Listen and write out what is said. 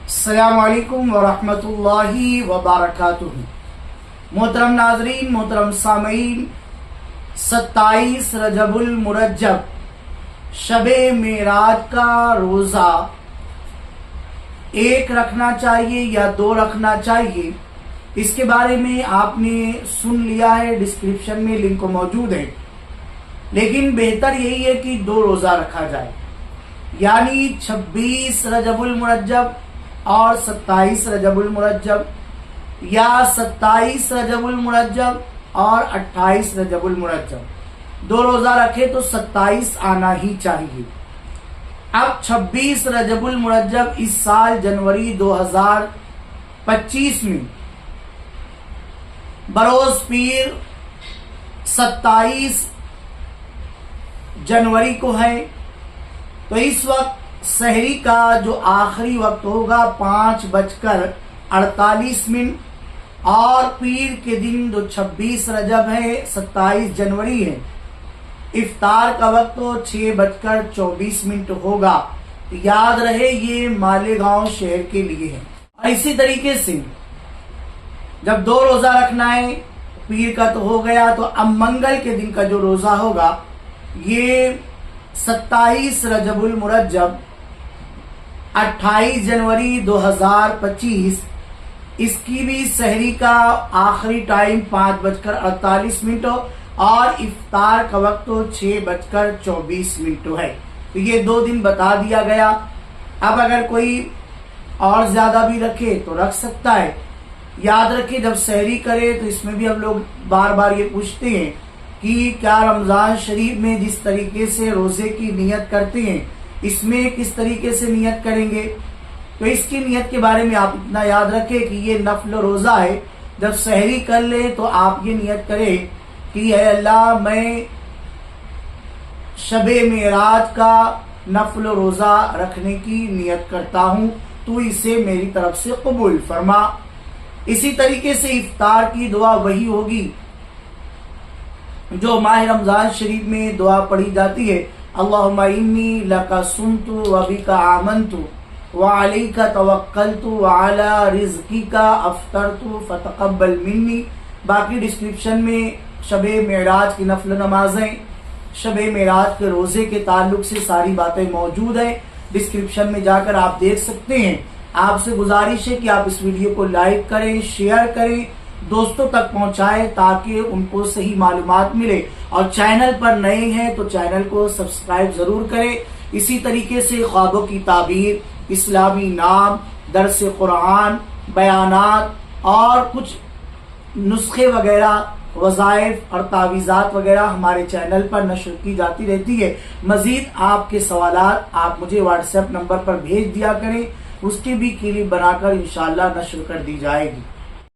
अस्सलामु अलैकुम वरहमतुल्लाहि वबरकातुहू। मोहतरम नाजरीन, मोहतरम सामीन, 27 रजबुल मुरज्जब शबे मेराज का रोजा एक रखना चाहिए या दो रखना चाहिए, इसके बारे में आपने सुन लिया है। डिस्क्रिप्शन में लिंक मौजूद है, लेकिन बेहतर यही है कि दो रोजा रखा जाए, यानी 26 रजबुल मुरज्जब और 27 रजबुल मुरज्जब, या 27 रजबुल मुरज्जब और 28 रजबुल मुरज्जब। दो रोजा रखे तो 27 आना ही चाहिए। अब 26 रजबुल मुरज्जब इस साल जनवरी 2025 में बरोज पीर 27 जनवरी को है, तो इस वक्त सहरी का जो आखिरी वक्त होगा 5:48 और पीर के दिन जो 26 रजब है 27 जनवरी है, इफ्तार का वक्त तो 6:24 होगा। याद रहे ये मालेगांव शहर के लिए है। और इसी तरीके से जब दो रोजा रखना है, पीर का तो हो गया, तो अब मंगल के दिन का जो रोजा होगा ये 27 रजबुल मुरज्जब 28 जनवरी 2025, इसकी भी सहरी का आखिरी टाइम 5:48 और इफ्तार का वक्त तो 6:24 है। तो ये 2 दिन बता दिया गया। अब अगर कोई और ज्यादा भी रखे तो रख सकता है। याद रखे जब सहरी करे तो इसमें भी हम लोग बार बार ये पूछते हैं कि क्या रमजान शरीफ में जिस तरीके से रोजे की नियत करते हैं, इसमें किस तरीके से नियत करेंगे। तो इसकी नियत के बारे में आप इतना याद रखें कि ये नफल रोजा है। जब सहरी कर ले तो आप ये नियत करें कि है अल्लाह, मैं शबे मेराज का नफल रोजा रखने की नियत करता हूं, तो इसे मेरी तरफ से कबूल फरमा। इसी तरीके से इफ्तार की दुआ वही होगी जो माह रमजान शरीफ में दुआ पढ़ी जाती है, अल्लाहुम्मा इन्नी लका सुमतु व बिका आमनतु व अलैका तवक्कलतु व अला रिज़्किका अफ्तरतु फतक़ब्बल मिन्नी। बाकी डिस्क्रिप्शन में शबे मेराज की नफल नमाजें, शबे मेराज के रोजे के ताल्लुक से सारी बातें मौजूद है। डिस्क्रिप्शन में जाकर आप देख सकते हैं। आपसे गुजारिश है कि आप इस वीडियो को लाइक करें, शेयर करें, दोस्तों तक पहुंचाएं ताकि उनको सही मालूमात मिले। और चैनल पर नए हैं तो चैनल को सब्सक्राइब जरूर करें। इसी तरीके से ख्वाबों की ताबीर, इस्लामी नाम, दर्स कुरान, बयानात और कुछ नुस्खे वगैरह, वज़ाइफ और तावीज़ात वगैरह हमारे चैनल पर नशर की जाती रहती है। मजीद आपके सवालात आप मुझे व्हाट्सएप नंबर पर भेज दिया करें, उसकी भी क्लिप बनाकर इंशाअल्लाह नशर कर दी जाएगी।